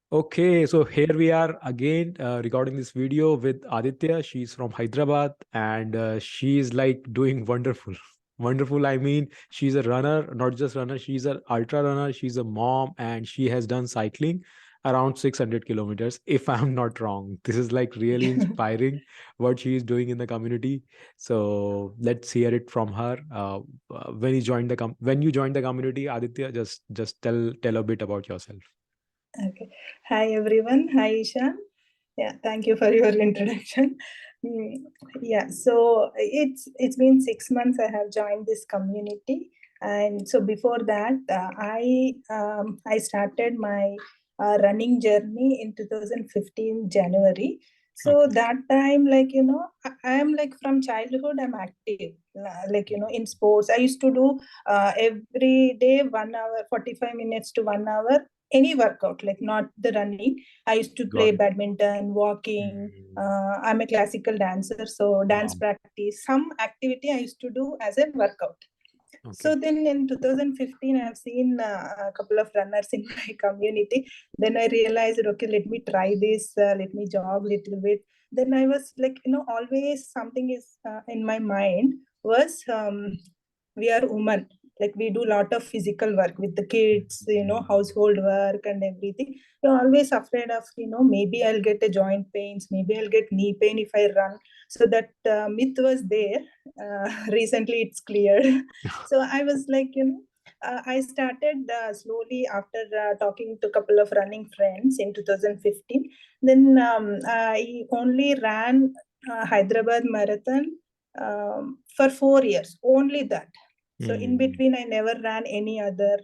Okay, so here we are again recording this video with Aditya. She's from Hyderabad and she's like doing wonderful. Wonderful. I mean, she's a runner, not just runner, she's an ultra runner. She's a mom and she has done cycling around 600 kilometers, if I'm not wrong. This is like really inspiring what she is doing in the community. So let's hear it from her. When you joined when you joined the community, Aditya, just tell a bit about yourself. Okay. Hi everyone. Hi Ishan. Yeah, thank you for your introduction. Mm, Yeah, so it's been 6 months I have joined this community, and so before that, I started my running journey in 2015 January. So Okay. that time, like I am like from childhood I'm active, like in sports. I used to do every day 1 hour, 45 minutes to 1 hour, any workout, like not the running. I used to play Got it. badminton, walking. Mm, I'm a classical dancer, so dance wow. practice, some activity I used to do as a workout. So Okay. then in 2015, I've seen a couple of runners in my community. Then I realized, okay, let me try this, let me jog a little bit. Then I was like, always something is in my mind was we are women. Like we do a lot of physical work with the kids, Mm, household work and everything. You're always afraid of, maybe I'll get a joint pains, maybe I'll get knee pain if I run. So that myth was there. Recently, it's cleared. So I was like, I started slowly after talking to a couple of running friends in 2015. Then I only ran Hyderabad Marathon for 4 years, only that. So in mm, between, I never ran any other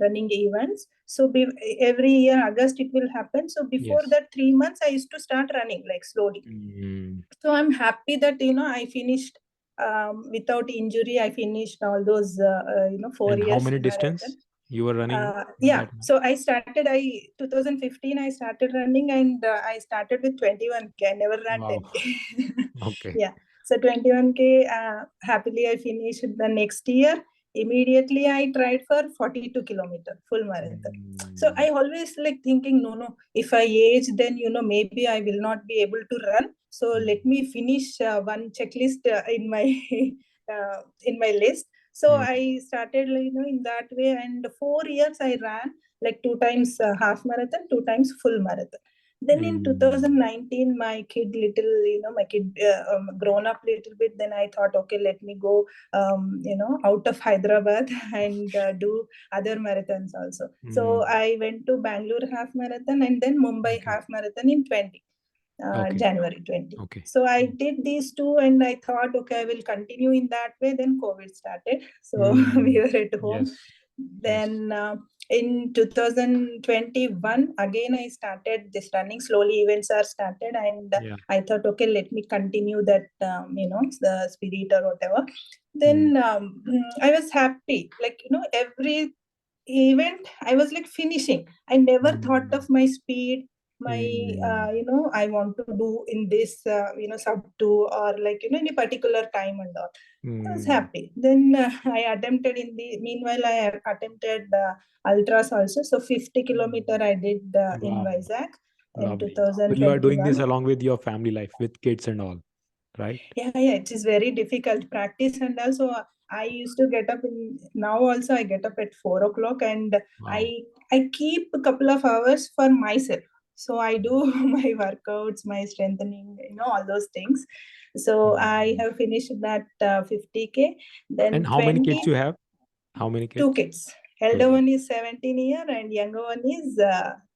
running events. So every year, August, it will happen. So before yes. that, 3 months, I used to start running like slowly. Mm. So I'm happy that I finished without injury. I finished all those 4 And how years many marathon. distance you were running Yeah, that? so I started, I 2015 I started running, and I started with 21K. I never ran Wow. 10K. Okay. Yeah, so 21K, happily I finished the next year. Immediately I tried for 42-kilometer full marathon. So I Mm, always like thinking, no, if I age, then maybe I will not be able to run. So let mm, me finish one checklist in my list. So mm, I started, in that way, and 4 years I ran like two times half marathon, two times full marathon. Then in mm, 2019, my kid little, my kid grown up little bit. Then I thought, okay, let me go, out of Hyderabad and do other marathons also. So mm. I went to Bangalore half marathon and then Mumbai Okay. half marathon in Okay. January 20. Okay. So I did these two and I thought, okay, I will continue in that way. Then COVID started. So we Mm, were at home. yes. Yes. Then in 2021, again, I started this running. Slowly events are started. And Yeah. I thought, okay, let me continue that, the spirit or whatever. Mm, Then I was happy. Like, every event, I was like finishing. I never thought mm, of my speed, my mm, I want to do in this sub 2 or like any particular time and all. I was mm. happy. Then I attempted in the meanwhile I have attempted ultras also. So 50-kilometer I did in Wow. Vizag in Lovely. So you are doing this 2021. along with your family life, with kids and all, right? Yeah, it is very difficult practice. And also I used to get up in, now also I get up at 4 o'clock, and i Wow. I keep a couple of hours for myself. So I do my workouts, my strengthening, all those things. So I Mm. have finished that 50K. And Then how many kids 20 you have? How many two kids? kids. Elder Okay. one is 17 year and younger one is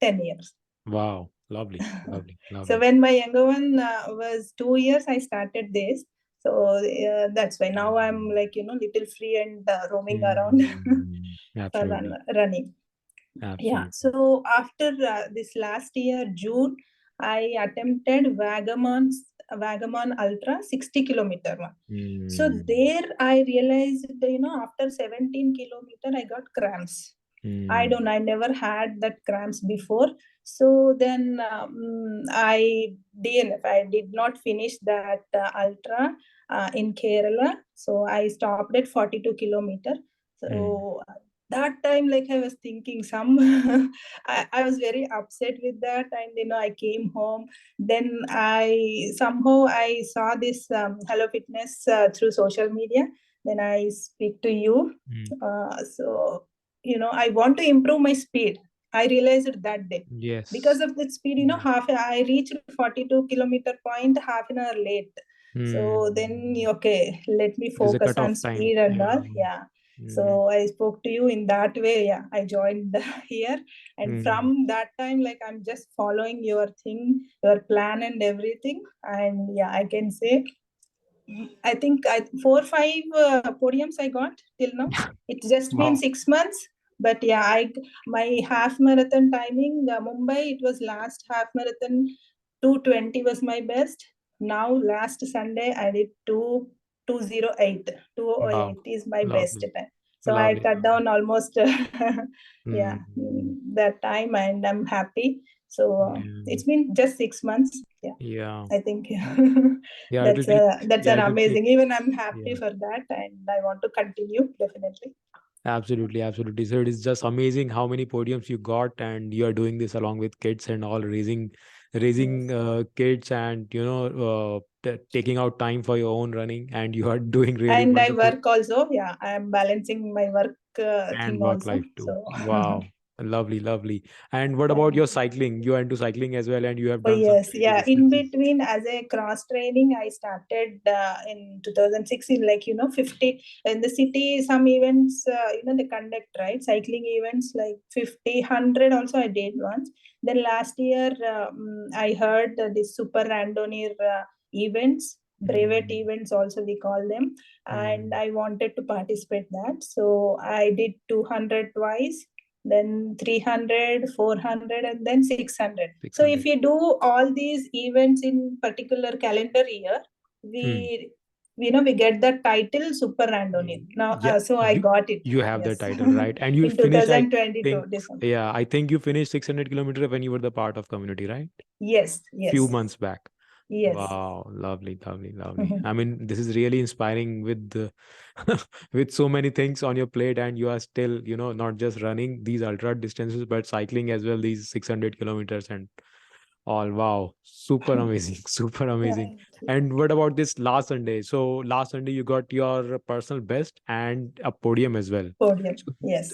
10 years. Wow. Lovely. Lovely. So Lovely. when my younger one was 2 years, I started this. So that's why now I'm Mm. like little free and roaming around Mm. for Absolutely. running. Yeah. Absolutely. So after this last year June, I attempted Vagamon Ultra 60-kilometer one. So Mm. there I realized, after 17-kilometer, I got cramps. Mm. I never had that cramps before. So then I DNF. I did not finish that ultra in Kerala. So I stopped at 42-kilometer. Mm. So that time, like I was thinking some I was very upset with that, and I came home. Then I somehow I saw this Hello Fitness through social media. Then I speak to you. Mm. So I want to improve my speed. I realized it that day. Because Yes. of that speed, Yes. half I reached 42-kilometer point half an hour late. So then, Mm. okay, let me There's a focus on cutoff time. speed and Yeah. all. Yeah. Mm. So I spoke to you in that way. Yeah, I joined here, and Mm. from that time, like I'm just following your thing, your plan, and everything. And yeah, I can say I think 4 5 podiums I got till now. It's just been Wow. 6 months, but yeah, I my half marathon timing Mumbai, it was last half marathon 2:20 was my best. Now last Sunday I did 2:08. 2:08 Wow. is my best Lovely. time. So I Lovely. cut down almost yeah, Mm. that time, and I'm happy. So Yeah. it's been just 6 months. Yeah, Yeah. I think Yeah. It'll that's take. that's Yeah. an It'll take. amazing. Even I'm happy Yeah. for that, and I want to continue definitely. Absolutely, absolutely. So it is just amazing how many podiums you got, and you are doing this along with kids and all, raising Yes, kids, and taking out time for your own running, and you are doing really and I wonderful. work also. Yeah, I am balancing my work And thing work also. life too. So Wow, lovely, lovely. And what about thank your you. cycling? You are into cycling as well, and you have Oh done some yes, crazy yeah. In distances. between, as a cross training, I started in 2016. Like 50 in the city. Some events, they conduct right cycling events like 50, 100. Also, I did once. Then last year, I heard this super randonneur events, brevet Mm, events. Also, we call them, and mm, I wanted to participate that. So I did 200 twice, then 300, 400, and then 600. So if 600. we do all these events in particular calendar year, Mm. we get the title super randonneur now. Yeah, So I got it. you have the Yes. title, right? And you In finished, I 2022 think, December. yeah, I think you finished 600 kilometer when you were the part of community, right? Yes, Few yes, months back. yes. Wow, lovely, lovely, lovely. I mean, this is really inspiring with with so many things on your plate, and you are still, not just running these ultra distances, but cycling as well, these 600 kilometers and all. Wow, super amazing, super amazing. Thank you. And what about this last Sunday? So last Sunday you got your personal best and a podium as well. Podium. So, Yes.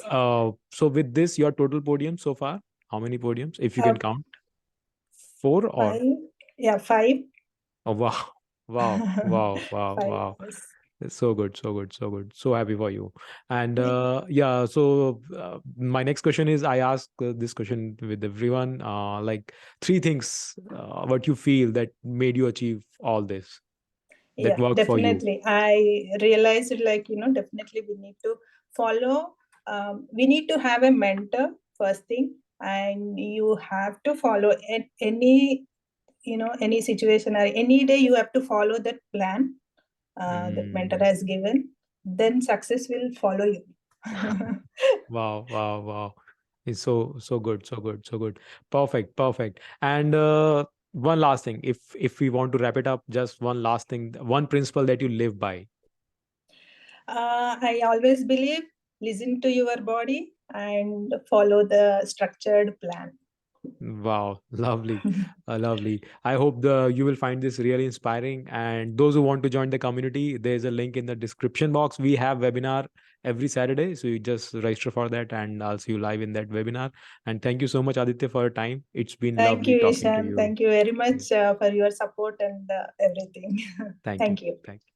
so with this, your total podium so far, how many podiums, if you uh, can count? Four or? 5. Yeah, 5. Oh, wow. Wow. Wow. Wow. 5. Wow. Yes. It's so good. So good. So good. So happy for you. And Thank yeah, so my next question is I ask this question with everyone like three things what you feel that made you achieve all this that Yeah, work for you. definitely. I realized it, like definitely we need to follow. We need to have a mentor first thing, and you have to follow any any situation or any day. You have to follow that plan that mentor Mm. has given. Then success will follow you. Wow. Wow. Wow. It's so good. So good. So good. Perfect. Perfect. And one last thing, if we want to wrap it up, just one last thing, one principle that you live by. I always believe listen to your body and follow the structured plan. Wow, lovely, lovely. I hope the you will find this really inspiring. And those who want to join the community, there's a link in the description box. We have webinar every Saturday, so you just register for that, and I'll see you live in that webinar. And thank you so much, Aditya, for your time. It's been Thank lovely you, talking to Ishan. you. Thank you very Yeah. much for your support and everything. Thank you. Thank you. Thank you.